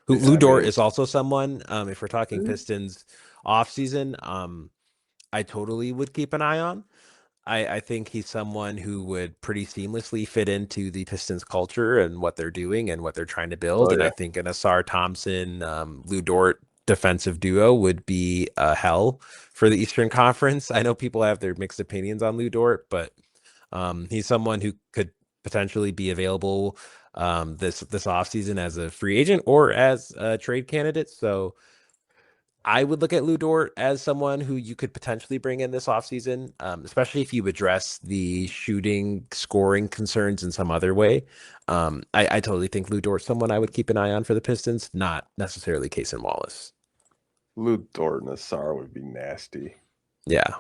Lou I Dort mean, is also someone, if we're talking Pistons offseason, I totally would keep an eye on. I think he's someone who would pretty seamlessly fit into the Pistons culture and what they're doing and what they're trying to build. oh And I yeah, think an Asar Thompson, Lou Dort defensive duo would be a hell for the Eastern Conference. I know people have their mixed opinions on Lou Dort, but he's someone who could potentially be available this offseason as a free agent or as a trade candidate. So I would look at Lou Dort as someone who you could potentially bring in this offseason, especially if you address the shooting, scoring concerns in some other way. I totally think Lou Dort's someone I would keep an eye on for the Pistons, not necessarily Case and Wallace. Lou Dort and Asar would be nasty. Yeah.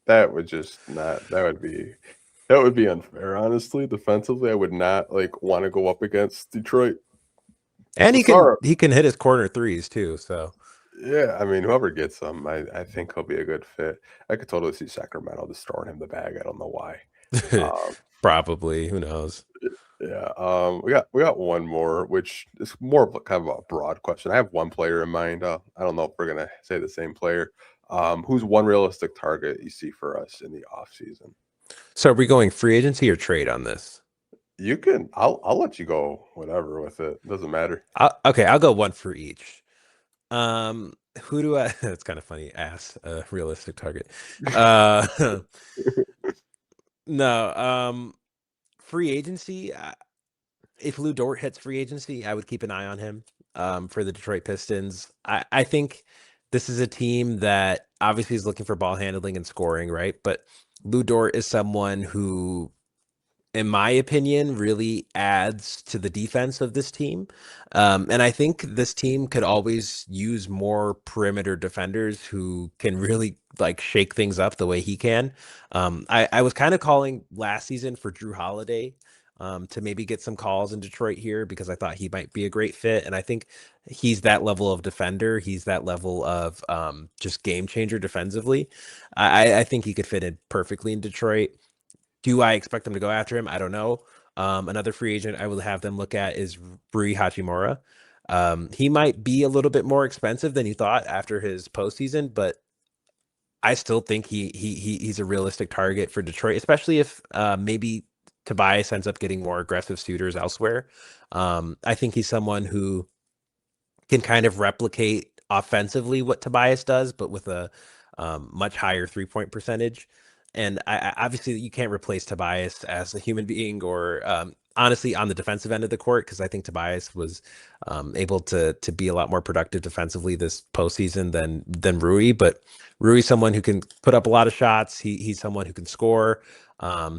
That would just not. That would be unfair. Honestly, defensively, I would not like want to go up against Detroit. And Asar, he can hit his corner threes too. So yeah. I mean, whoever gets him, I think he'll be a good fit. I could totally see Sacramento just throwing him the bag. I don't know why. Um, probably, who knows? yeah. We got one more, which is more of a kind of a broad question. I have one player in mind. I don't know if we're gonna say the same player. Who's one realistic target you see for us in the off season? So are we going free agency or trade on this? You can. I'll let you go. Whatever with it. Doesn't matter. Okay, I'll go one for each. Who do I? That's kind of funny. Ass a realistic target. Uh, no. Free agency. If Lou Dort hits free agency, I would keep an eye on him. For the Detroit Pistons, I think this is a team that obviously is looking for ball handling and scoring, right? But Lou Dort is someone who, in my opinion, really adds to the defense of this team. And I think this team could always use more perimeter defenders who can really like shake things up the way he can. I was kind of calling last season for Drew Holiday. To maybe get some calls in Detroit here because I thought he might be a great fit. And I think he's that level of defender. He's that level of just game changer defensively. I think he could fit in perfectly in Detroit. Do I expect them to go after him? I don't know. Another free agent I will have them look at is Rui Hachimura. He might be a little bit more expensive than you thought after his postseason, but I still think he's a realistic target for Detroit, especially if maybe Tobias ends up getting more aggressive suitors elsewhere. I think he's someone who can kind of replicate offensively what Tobias does, but with a much higher 3-point percentage. And obviously, you can't replace Tobias as a human being or honestly on the defensive end of the court because I think Tobias was able to be a lot more productive defensively this postseason than Rui. But Rui's someone who can put up a lot of shots. He's someone who can score.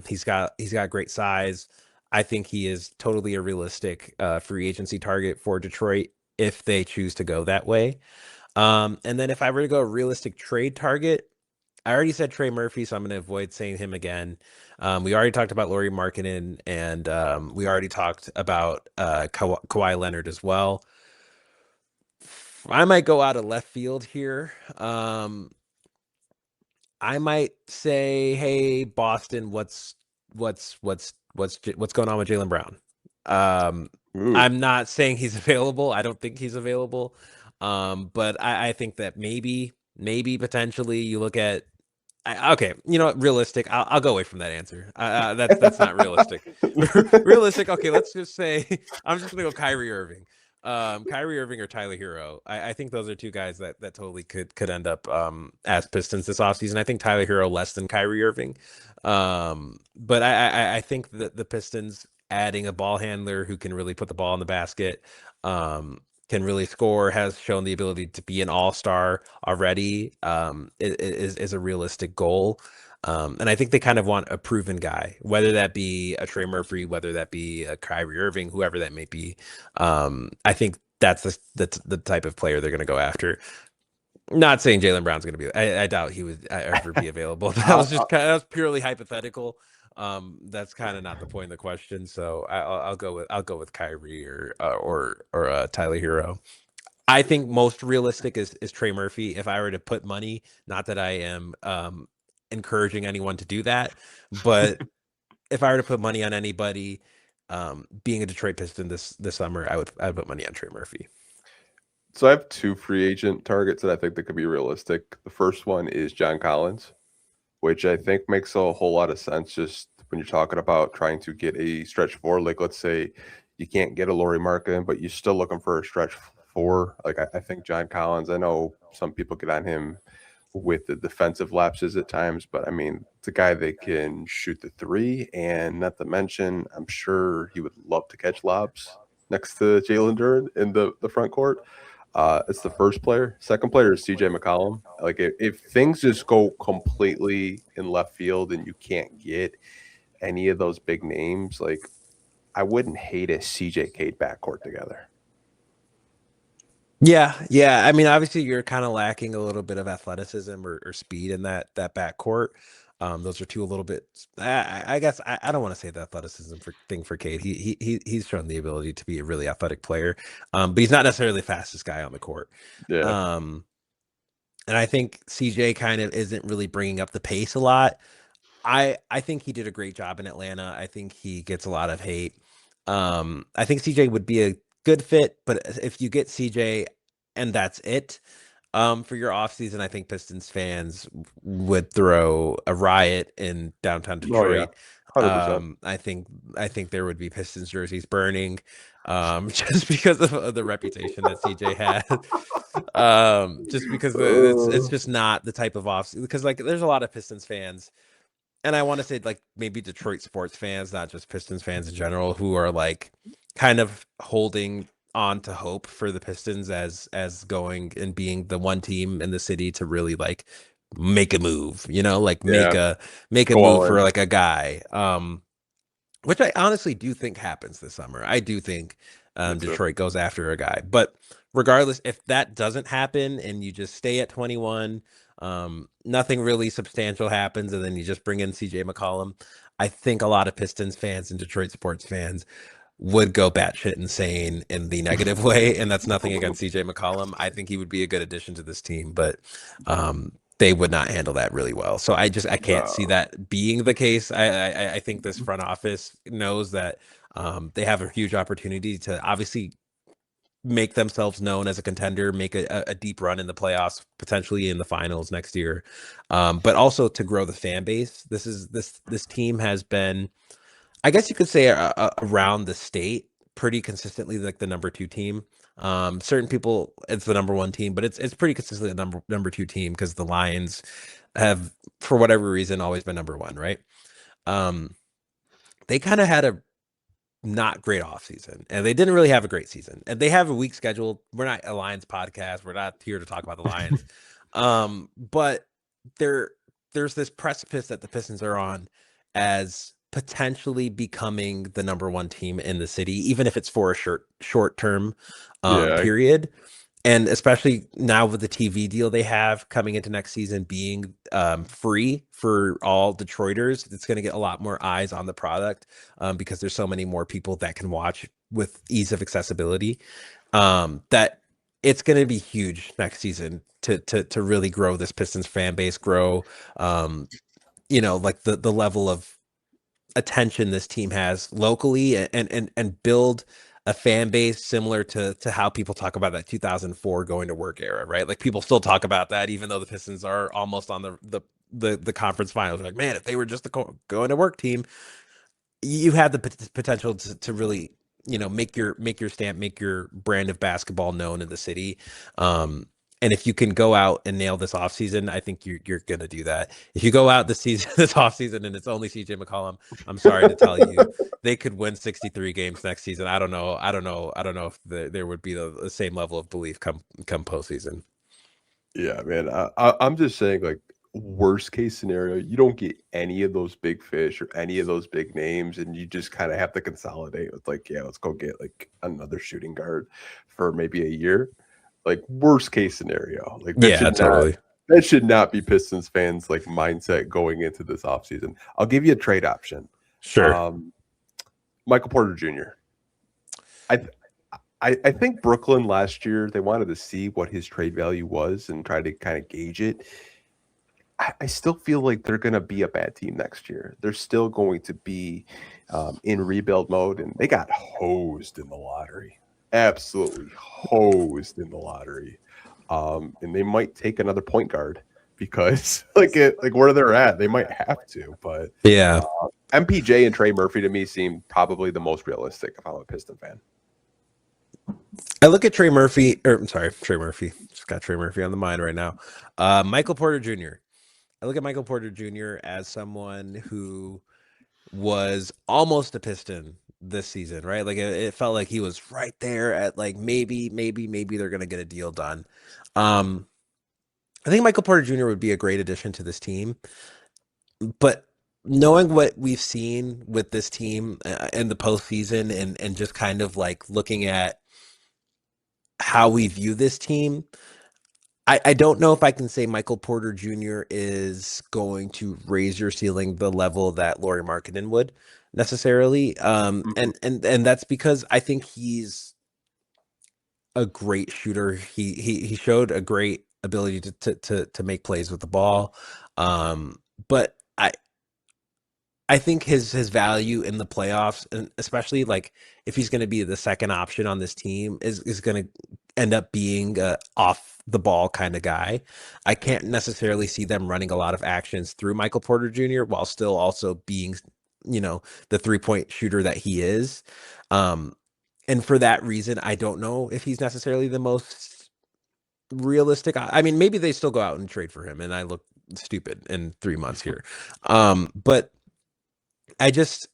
He's got great size. I think he is totally a realistic free agency target for Detroit if they choose to go that way. And then if I were to go a realistic trade target, I already said Trey Murphy, so I'm going to avoid saying him again. We already talked about Laurie Markkinen, and we already talked about Kawhi Leonard as well. I might go out of left field here. I might say, "Hey, Boston, what's going on with Jalen Brown?" Um, Ooh, I'm not saying he's available. I don't think he's available. But I think that maybe potentially you look at. Okay, you know what? Realistic. I'll go away from that answer. That's not realistic. Realistic. Okay, let's just say I'm just gonna go Kyrie Irving. Kyrie Irving or Tyler Hero. I think those are two guys that totally could end up as Pistons this offseason. I think Tyler Hero less than Kyrie Irving. But I think that the Pistons adding a ball handler who can really put the ball in the basket, can really score, has shown the ability to be an all-star already, is a realistic goal. And I think they kind of want a proven guy, whether that be a Trey Murphy, whether that be a Kyrie Irving, whoever that may be. I think that's the type of player they're going to go after. Not saying Jalen Brown's going to be. I doubt he would ever be available. That was I, just that was purely hypothetical. That's kind of not the point of the question. So I'll go with Kyrie or Tyler Hero. I think most realistic is Trey Murphy. If I were to put money, not that I am encouraging anyone to do that, but if I were to put money on anybody, being a Detroit Piston this summer, I would put money on Trey Murphy. So I have two free agent targets that I think that could be realistic. The first one is John Collins, which I think makes a whole lot of sense just when you're talking about trying to get a stretch four. Like, let's say you can't get a Laurie Markkinen, but you're still looking for a stretch four. Like, I think John Collins, I know some people get on him with the defensive lapses at times, but I mean, it's a guy that can shoot the three, and not to mention, I'm sure he would love to catch lobs next to Jalen Duren in the front court. It's the first player. Second player is CJ McCollum. Like if things just go completely in left field and you can't get any of those big names, like I wouldn't hate a CJ Cade backcourt together. Yeah, yeah. I mean, obviously, you're kind of lacking a little bit of athleticism or speed in that backcourt. Those are two a little bit. I guess I don't want to say the athleticism thing for Cade. He's shown the ability to be a really athletic player, but he's not necessarily the fastest guy on the court. Yeah. Um, and I think CJ kind of isn't really bringing up the pace a lot. I think he did a great job in Atlanta. I think he gets a lot of hate. I think CJ would be a good fit, but if you get CJ and that's it, for your offseason, I think Pistons fans would throw a riot in downtown Oh yeah. Detroit. 100%. I think there would be Pistons jerseys burning, just because of the reputation that CJ had. Just because it's Uh, just not the type of off, because like there's a lot of Pistons fans, and I want to say like maybe Detroit sports fans, not just Pistons fans in general, who are like kind of holding on to hope for the Pistons as going and being the one team in the city to really like make a move, like yeah. make a Go move all for in. like a guy. Which I honestly do think happens this summer. I do think Me too. Detroit goes after a guy. But regardless, if that doesn't happen and you just stay at 21, nothing really substantial happens, and then you just bring in CJ McCollum, I think a lot of Pistons fans and Detroit sports fans would go batshit insane in the negative way. And that's nothing against CJ McCollum. I think he would be a good addition to this team, but they would not handle that really well. So I can't see No. that being the case. I think this front office knows that they have a huge opportunity to obviously make themselves known as a contender, make a deep run in the playoffs, potentially in the finals next year, but also to grow the fan base. This team has been, I guess you could say, around the state pretty consistently like the number two team. Certain people it's the number one team, but it's pretty consistently a number two team because the Lions have, for whatever reason, always been number one, right? Um, they kind of had a not great off season, and they didn't really have a great season, and they have a weak schedule. We're not a Lions podcast. We're not here to talk about the Lions. But there there's this precipice that the Pistons are on as potentially becoming the number one team in the city, even if it's for a short term Yeah. period. And especially now with the TV deal they have coming into next season being free for all Detroiters, it's going to get a lot more eyes on the product, because there's so many more people that can watch with ease of accessibility. That it's going to be huge next season to really grow this Pistons fan base, grow, like the level of attention this team has locally, and build a fan base similar to how people talk about that 2004 going to work era, right? Like people still talk about that even though the Pistons are almost on the conference finals. Like, man, if they were just the going to work team, you have the potential to really, make your stamp, make your brand of basketball known in the city. And if you can go out and nail this offseason, I think you're gonna do that. If you go out this season, this offseason, and it's only CJ McCollum, I'm sorry to tell you, they could win 63 games next season. I don't know if there would be the same level of belief come postseason. Yeah, man. I'm just saying, like, worst case scenario, you don't get any of those big fish or any of those big names, and you just kind of have to consolidate with, like, yeah, let's go get like another shooting guard for maybe a year. Like, worst case scenario, like Yeah, totally. that should not be Pistons fans like mindset going into this offseason. I'll give you a trade option. Sure. Um, Michael Porter Jr. I th- I think Brooklyn last year they wanted to see what his trade value was and try to kind of gauge it. I still feel like they're going to be a bad team next year. They're still going to be in rebuild mode, and they got hosed in the lottery. absolutely hosed in the lottery. And they might take another point guard because like where they're at, they might have to. But Yeah. MPJ and Trey Murphy to me seem probably the most realistic if I'm a Piston fan. I look at Trey Murphy, or I'm sorry, Trey Murphy. Just got Trey Murphy on the mind right now. Michael Porter Jr. I look at Michael Porter Jr. as someone who was almost a Piston this season, right? Like it felt like he was right there at like maybe they're gonna get a deal done. Um, I think Michael Porter Jr. would be a great addition to this team, but knowing what we've seen with this team in the postseason and just kind of like looking at how we view this team, I don't know if I can say Michael Porter Jr. is going to raise your ceiling the level that Lauri Markkanen would necessarily. Mhm. And that's because I think he's a great shooter. He showed a great ability to make plays with the ball. But I think his value in the playoffs, and especially like if he's going to be the second option on this team, is going to end up being a off the ball kind of guy. I can't necessarily see them running a lot of actions through Michael Porter Jr. while still also being, the 3-point shooter that he is. Um, and for that reason, I don't know if he's necessarily the most realistic. I mean, maybe they still go out and trade for him, and I look stupid in 3 months here. But I just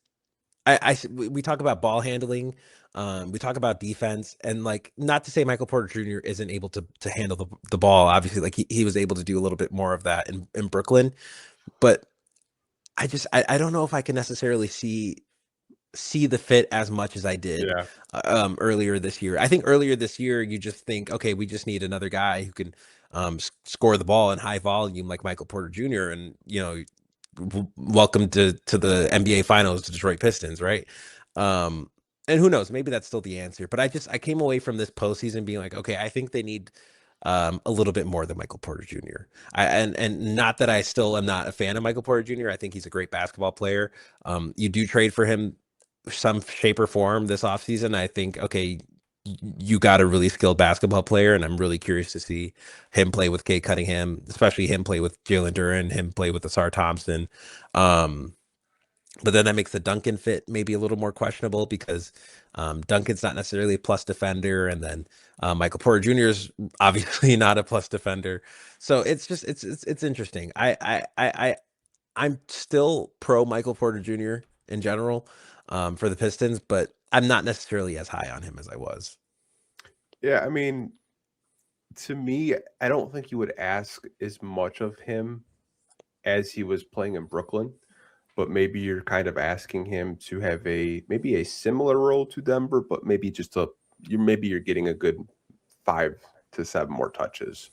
we talk about ball handling, we talk about defense, and like not to say Michael Porter Jr. isn't able to handle the ball. Obviously, like he was able to do a little bit more of that in Brooklyn, but I don't know if I can necessarily see the fit as much as I did Yeah. earlier this year. I think earlier this year you just think, okay, we just need another guy who can score the ball in high volume like Michael Porter Jr. and welcome to the NBA Finals, to Detroit Pistons, right? Um, and who knows, maybe that's still the answer. But I came away from this postseason being like, okay, I think they need a little bit more than Michael Porter Jr. And not that I still am not a fan of Michael Porter Jr. I think he's a great basketball player. You do trade for him some shape or form this offseason. I think, okay, you got a really skilled basketball player, and I'm really curious to see him play with Kate Cunningham, especially him play with Jalen Duren, him play with Asar Thompson. Um, but then that makes the Duncan fit maybe a little more questionable because Duncan's not necessarily a plus defender, and then Michael Porter Jr. is obviously not a plus defender. So it's just it's interesting. I'm still pro Michael Porter Jr. in general for the Pistons, but I'm not necessarily as high on him as I was. Yeah, I mean, to me, I don't think you would ask as much of him as he was playing in Brooklyn, but maybe you're kind of asking him to have maybe a similar role to Denver, but maybe just you're getting a good 5 to 7 more touches.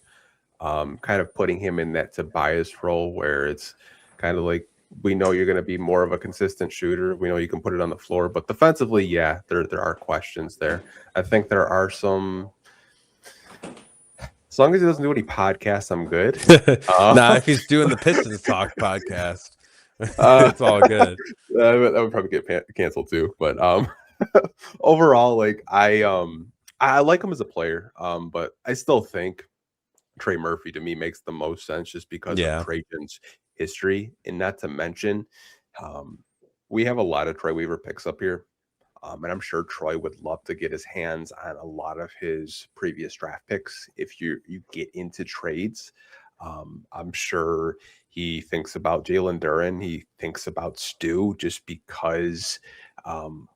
Kind of putting him in that Tobias role where it's kind of like we know you're going to be more of a consistent shooter. We know you can put it on the floor, but defensively, yeah, there are questions there. I think there are some. As long as he doesn't do any podcasts, I'm good. Nah, Uh, if he's doing the Pistons Talk podcast, uh, it's all good. that would probably get canceled too. But overall, like I like him as a player. But I still think Trey Murphy to me makes the most sense just because of Yeah. Trajan's history, and not to mention, um, we have a lot of Troy Weaver picks up here. And I'm sure Troy would love to get his hands on a lot of his previous draft picks if you get into trades. I'm sure he thinks about Jalen Duren. He thinks about Stu just because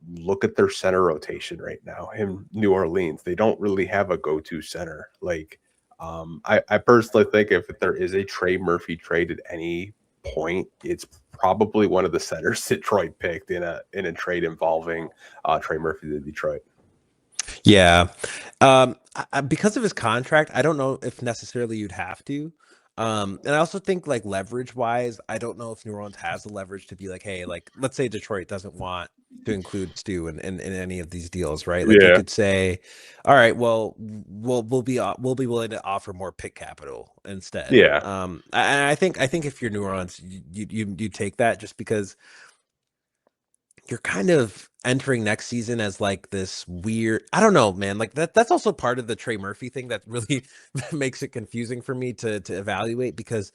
look at their center rotation right now. In New Orleans, they don't really have a go-to center. Like I personally think if there is a Trey Murphy trade at any point, it's probably one of the centers Detroit picked in a trade involving Trey Murphy to Detroit. Yeah. Because of his contract, I don't know if necessarily you'd have to. And I also think like leverage wise, I don't know if New Orleans has the leverage to be like, hey, like let's say Detroit doesn't want to include Stu in any of these deals, right? Like you Yeah, could say, all right, well, we'll be willing to offer more pick capital instead. yeah, And I think if you're New Orleans, you take that just because you're kind of entering next season as like this weird, I don't know, man. Like that's also part of the Trey Murphy thing that really makes it confusing for me to evaluate, because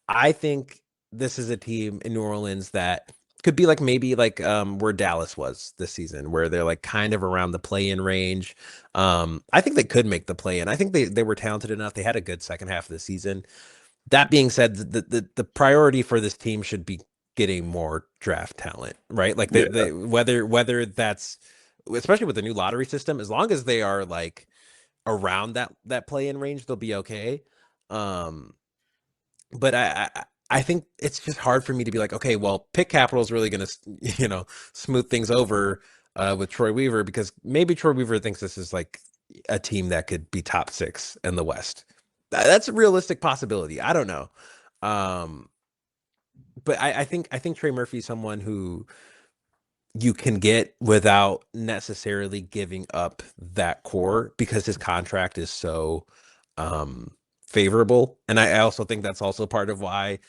I think this is a team in New Orleans that could be like maybe like where Dallas was this season, where they're like kind of around the play-in range. I think they could make the play-in. I think they were talented enough. They had a good second half of the season. That being said, the priority for this team should be getting more draft talent, right? Like Yeah. whether that's, especially with the new lottery system, as long as they are like around that play in range, they'll be okay. Um, but I think it's just hard for me to be like, okay, well, pick capital is really going to smooth things over with Troy Weaver, because maybe Troy Weaver thinks this is like a team that could be top six in the West. That's a realistic possibility. I don't know. Um, but I think Trey Murphy is someone who you can get without necessarily giving up that core, because his contract is so um favorable. And I also think that's also part of why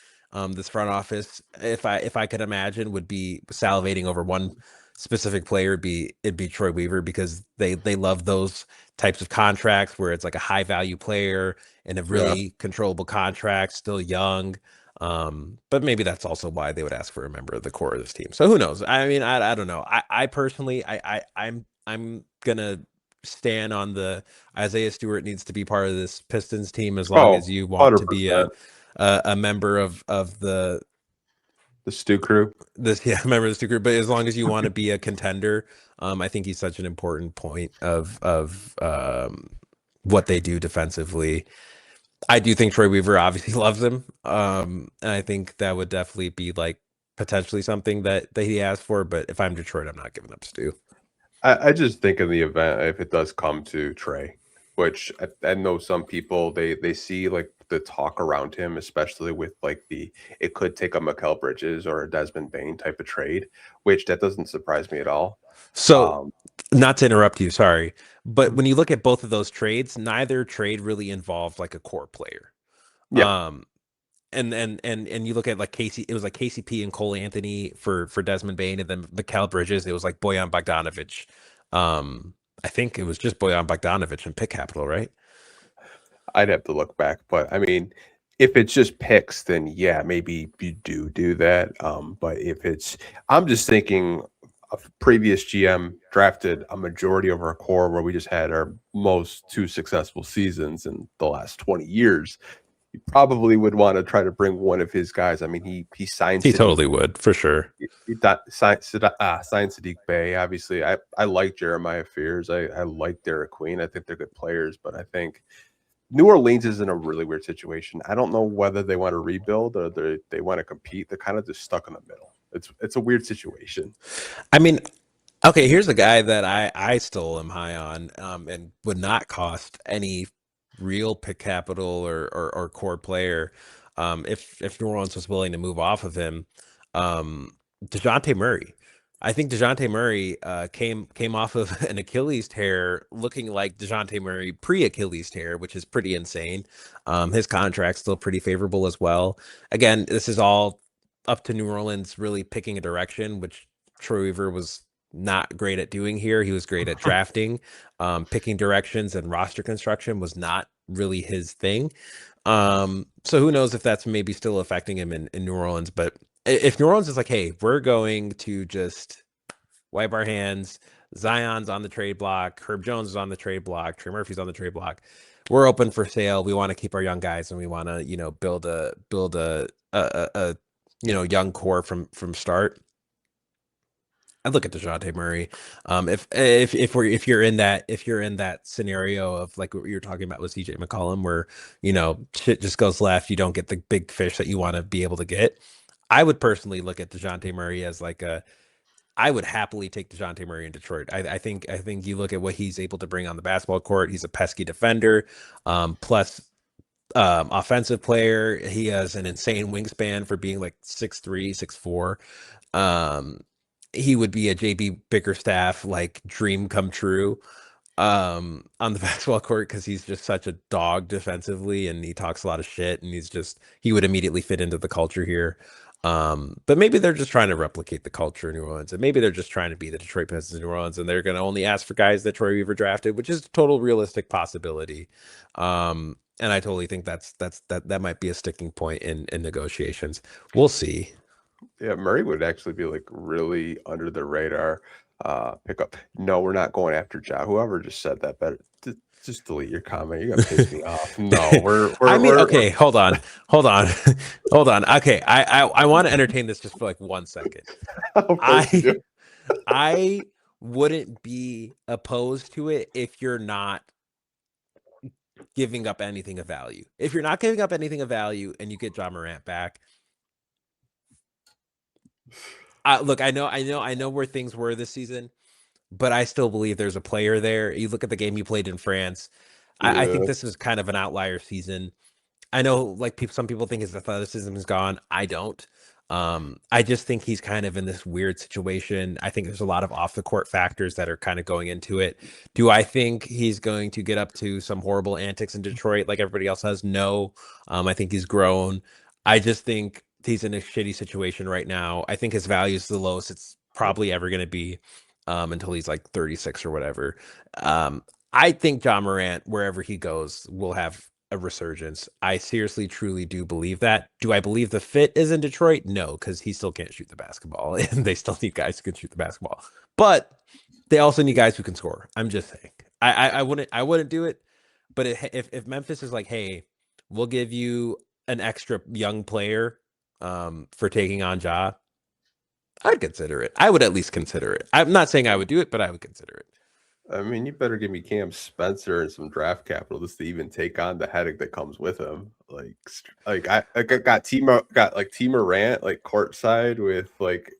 this front office, if I could imagine, would be salivating over one specific player, it'd be Troy Weaver, because they love those types of contracts where it's like a high value player and a Yeah. really controllable contract, still young. But maybe that's also why they would ask for a member of the core of this team. So who knows? I mean, I don't know. I personally, I'm gonna stand on the Isaiah Stewart needs to be part of this Pistons team, as long Oh, as you want to be 100%. a member of The Stu Crew. this yeah, member of this group. But as long as you want to be a contender, I think he's such an important point of what they do defensively. I do think Troy Weaver obviously loves him. And I think that would definitely be like potentially something that he asked for. But if I'm Detroit, I'm not giving up Stu. I just think in the event if it does come to Trey, which I know some people they see like the talk around him, especially with like the it could take a Mikal Bridges or a Desmond Bain type of trade, which that doesn't surprise me at all. So, Um, not to interrupt you, sorry, but mhm. when you look at both of those trades, neither trade really involved like a core player. Yeah, Um, and you look at like Casey, it was like KCP and Cole Anthony for Desmond Bain, and then Mikal Bridges, it was like Bojan Bogdanovic. I think it was just Bojan Bogdanovic and pick capital, right? I'd have to look back, but I mean, if it's just picks, then yeah, maybe you do that. But if it's, I'm just thinking of previous GM drafted a majority of our core where we just had our most two successful seasons in the last 20 years. You probably would want to try to bring one of his guys. I mean, he signed He Sadiq. totally would, for sure. Signed Sadiq Bey. Obviously, I like Jeremiah Fears. I like Derek Queen. I think they're good players, but I think New Orleans is in a really weird situation. I don't know whether they want to rebuild or they want to compete. They're kind of just stuck in the middle. It's a weird situation. I mean, okay, here's a guy that I still am high on, and would not cost any real pick capital or core player, if New Orleans was willing to move off of him. Dejounte Murray. I think Dejounte Murray came off of an Achilles tear, looking like Dejounte Murray pre Achilles tear, which is pretty insane. His contract's still pretty favorable as well. Again, this is all up to New Orleans really picking a direction, which Troy Weaver was not great at doing here. He was great at drafting. Picking directions and roster construction was not really his thing. So who knows if that's maybe still affecting him in New Orleans. But if New Orleans is like, hey, we're going to just wipe our hands, Zion's on the trade block, Herb Jones is on the trade block, Trey Murphy's on the trade block. We're open for sale. We want to keep our young guys, and we want to, build a young core from start. I'd look at DeJounte Murray. If you're in that scenario of like what you're talking about with CJ McCollum, where shit just goes left, you don't get the big fish that you want to be able to get. I would personally look at DeJounte Murray as like a. I would happily take DeJounte Murray in Detroit. I think you look at what he's able to bring on the basketball court. He's a pesky defender, plus offensive player. He has an insane wingspan for being like 6'3", 6'4". Um, he would be a JB Bickerstaff like dream come true on the basketball court, because he's just such a dog defensively, and he talks a lot of shit, and he would immediately fit into the culture here. But maybe they're just trying to replicate the culture in New Orleans, and maybe they're just trying to be the Detroit Pistons in New Orleans, and they're going to only ask for guys that Troy Weaver drafted, which is a total realistic possibility. And I totally think that might be a sticking point in negotiations. We'll see. Yeah, Murray would actually be like really under the radar pickup. No, we're not going after Ja. Whoever just said that, better just delete your comment. You're gonna piss me off. No, we're I we're mean, we're, we're okay, hold on, hold on, hold on. Okay, I want to entertain this just for like 1 second. of course you I do. I wouldn't be opposed to it if you're not giving up anything of value. If you're not giving up anything of value and you get John Morant back, look, I know where things were this season, but I still believe there's a player there. You look at the game you played in France. I think Yeah. this is kind of an outlier season. I know, like some people think his athleticism is gone. I don't. I just think he's kind of in this weird situation. I think there's a lot of off the court factors that are kind of going into it. Do I think he's going to get up to some horrible antics in Detroit like everybody else has? No. I think he's grown. I just think he's in a shitty situation right now. I think his value is the lowest it's probably ever going to be until he's like 36 or whatever. Um, I think John Morant, wherever he goes, will have a resurgence. I seriously, truly do believe that. Do I believe the fit is in Detroit? No, because he still can't shoot the basketball, and they still need guys who can shoot the basketball. But they also need guys who can score. I'm just saying. I wouldn't do it. But if Memphis is like, hey, we'll give you an extra young player for taking on Ja, I'd consider it. I would at least consider it. I'm not saying I would do it, but I would consider it. I mean, you better give me Cam Spencer and some draft capital just to even take on the headache that comes with him. I got got like T Morant like courtside with like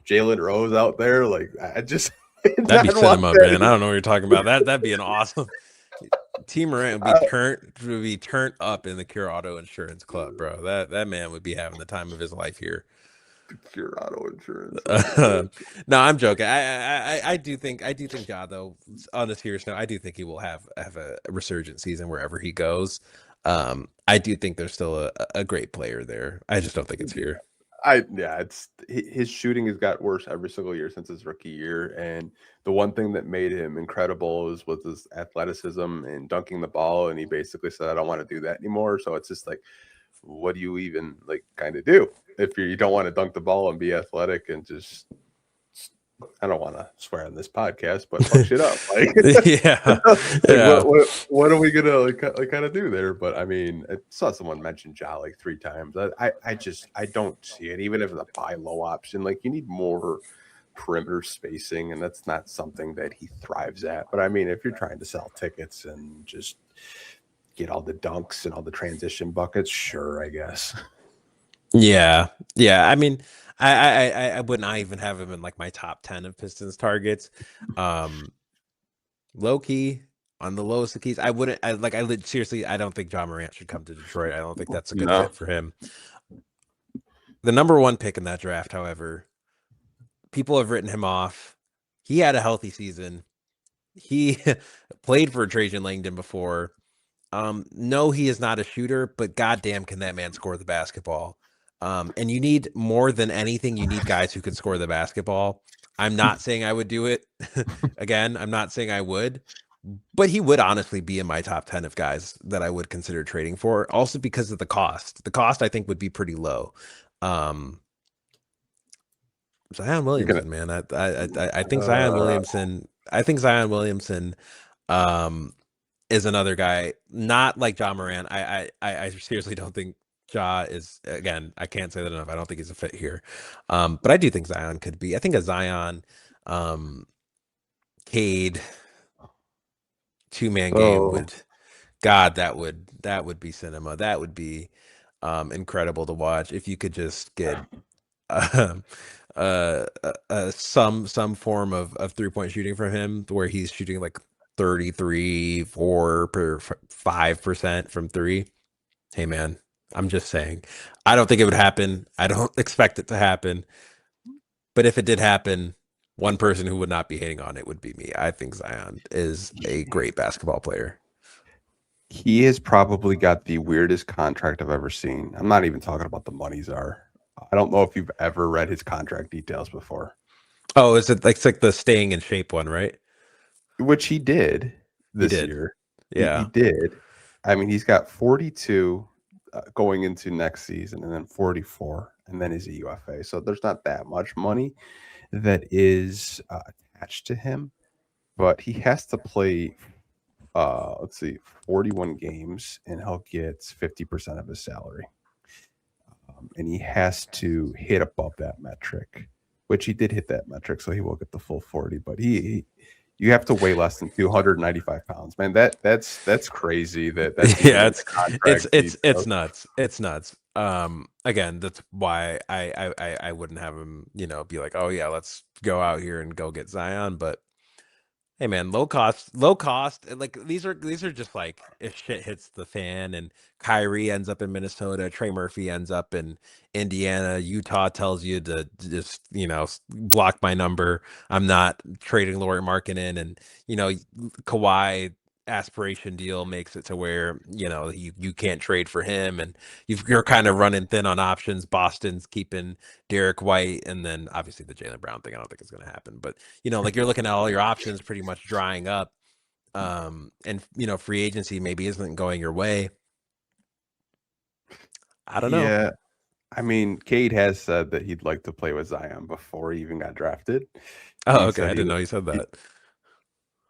Jalen Rose out there. Like I just did That'd be not want cinema, man. I that. don't know what you're talking about. That'd be an awesome. T Morant would be turned up in the Cure Auto Insurance Club, bro. That man would be having the time of his life here. Pure auto insurance. Oh my god. No, I'm joking. I do think Ja though. On a serious note, I do think he will have a resurgent season wherever he goes. I do think there's still a great player there. I just don't think it's here. It's his shooting has got worse every single year since his rookie year, and the one thing that made him incredible was his athleticism and dunking the ball. And he basically said, "I don't want to do that anymore." So it's just like, what do you even like kind of do if you don't want to dunk the ball and be athletic and just I don't want to swear on this podcast, but fuck shit up. Like, Yeah, like yeah. what are we gonna like kind of do there? But I mean, I saw someone mention Ja like 3 times. I don't see it. Even if it's a buy low option, like you need more perimeter spacing, and that's not something that he thrives at. But I mean, if you're trying to sell tickets and just get all the dunks and all the transition buckets, sure, I guess. Yeah, yeah. I mean, I would not even have him in like my top 10 of Pistons targets. Um, Low key on the lowest of keys. I wouldn't. Seriously. I don't think John Morant should come to Detroit. I don't think that's a good No, fit for him. The number one pick in that draft, however, people have written him off. He had a healthy season. He played for Trajan Langdon before. No, he is not a shooter, but goddamn, can that man score the basketball? And you need more than anything. You need guys who can score the basketball. I'm not saying I would do it. Again, I'm not saying I would, but he would honestly be in my top 10 of guys that I would consider trading for. Also because of the cost. The cost I think would be pretty low. Um, Zion you're gonna. Williamson, man. I think Zion Williamson. I think Zion Williamson. Um, is another guy, not like John Moran. I seriously don't think Ja is, again, I can't say that enough. I don't think he's a fit here. But I do think Zion could be. I think a Zion um Cade 2-man game Oh, would God, that would be cinema. That would be incredible to watch if you could just get um some form of 3-point shooting from him where he's shooting like 33 4 per 5% from three. Hey man, I'm just saying, I don't think it would happen. I don't expect it to happen, but if it did happen, one person who would not be hating on it would be me. I think Zion is a great basketball player. he has probably got the weirdest contract I've ever seen. I'm not even talking about the monies are. I don't know if you've ever read his contract details before, Oh, is it like it's like the staying in shape one, right? which he did He this did. year. He Yeah. did. I mean, he's got 42 going into next season, and then 44, and then he's a UFA. So there's not that much money that is attached to him, but he has to play. Let's see, 41 games, and he'll get 50% of his salary. And he has to hit above that metric, which he did hit that metric, so he will get the full 40. But you have to weigh less than 295 pounds, man. That's crazy. That's even Yeah, in the contract it's details. nuts. It's nuts. Again, that's why I wouldn't have him, be like, oh yeah, let's go out here and go get Zion. But hey man, low cost. And like these are just like if shit hits the fan and Kyrie ends up in Minnesota, Trey Murphy ends up in Indiana, Utah tells you to just block my number. I'm not trading Lauri Markkinen, and Kawhi aspiration deal makes it to where you can't trade for him, and you're kind of running thin on options. Boston's keeping Derek White, and then obviously the Jaylen Brown thing I don't think is going to happen, but like you're looking at all your options pretty much drying up. And free agency maybe isn't going your way. I don't know. Yeah, I mean, Cade has said that he'd like to play with Zion before he even got drafted. Oh, He okay. I said didn't know you said that.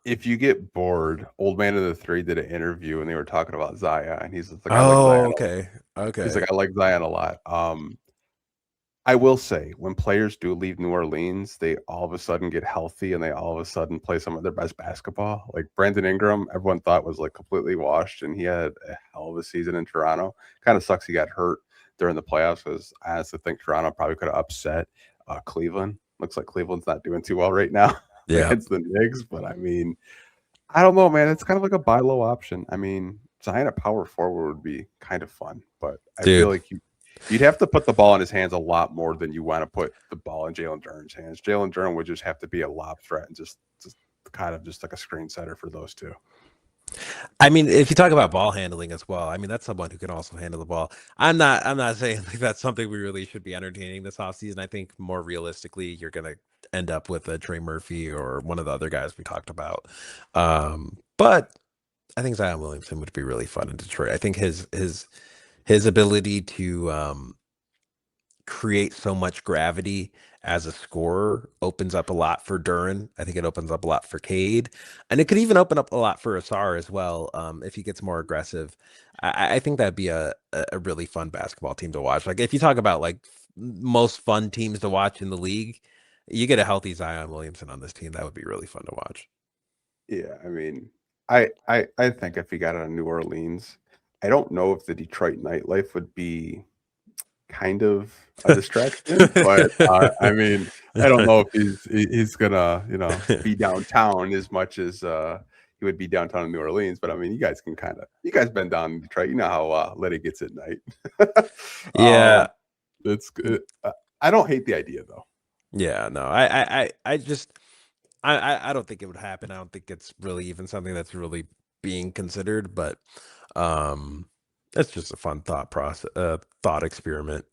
if you get bored, Old Man of the Three did an interview and they were talking about Zion. And he's just like, I like Oh, Zion. okay. He's Okay. like, I like Zion a lot. I will say, when players do leave New Orleans, they all of a sudden get healthy and they all of a sudden play some of their best basketball. Like Brandon Ingram, everyone thought was like completely washed, and he had a hell of a season in Toronto. Kind of sucks he got hurt during the playoffs because I honestly think Toronto probably could have upset Cleveland. Looks like Cleveland's not doing too well right now Yeah. against the Knicks, but I mean, I don't know, man. It's kind of like a buy low option. I mean, Zion at power forward would be kind of fun, but I feel Dude. like you'd have to put the ball in his hands a lot more than you want to put the ball in Jalen Duren's hands. Jalen Duren would just have to be a lob threat and just kind of just like a screen setter for those two. I mean, if you talk about ball handling as well, I mean that's someone who can also handle the ball. I'm not saying like that's something we really should be entertaining this offseason. I think more realistically, you're gonna end up with a Trey Murphy or one of the other guys we talked about. But I think Zion Williamson would be really fun in Detroit. I think his ability to create so much gravity as a scorer opens up a lot for Duran. I think it opens up a lot for Cade, and it could even open up a lot for Asar as well if he gets more aggressive. I think that'd be a really fun basketball team to watch. Like if you talk about like most fun teams to watch in the league, you get a healthy Zion Williamson on this team. That would be really fun to watch. Yeah, I mean, I think if he got out of New Orleans, I don't know if the Detroit nightlife would be kind of a distraction, but I mean, I don't know if he's gonna be downtown as much as he would be downtown in New Orleans. But I mean, you guys been down in Detroit, you know how lit it gets at night. um, Yeah, it's good. I don't hate the idea though. yeah, no, I just I don't think it would happen. I don't think it's really even something that's really being considered, but um it's just a fun thought experiment.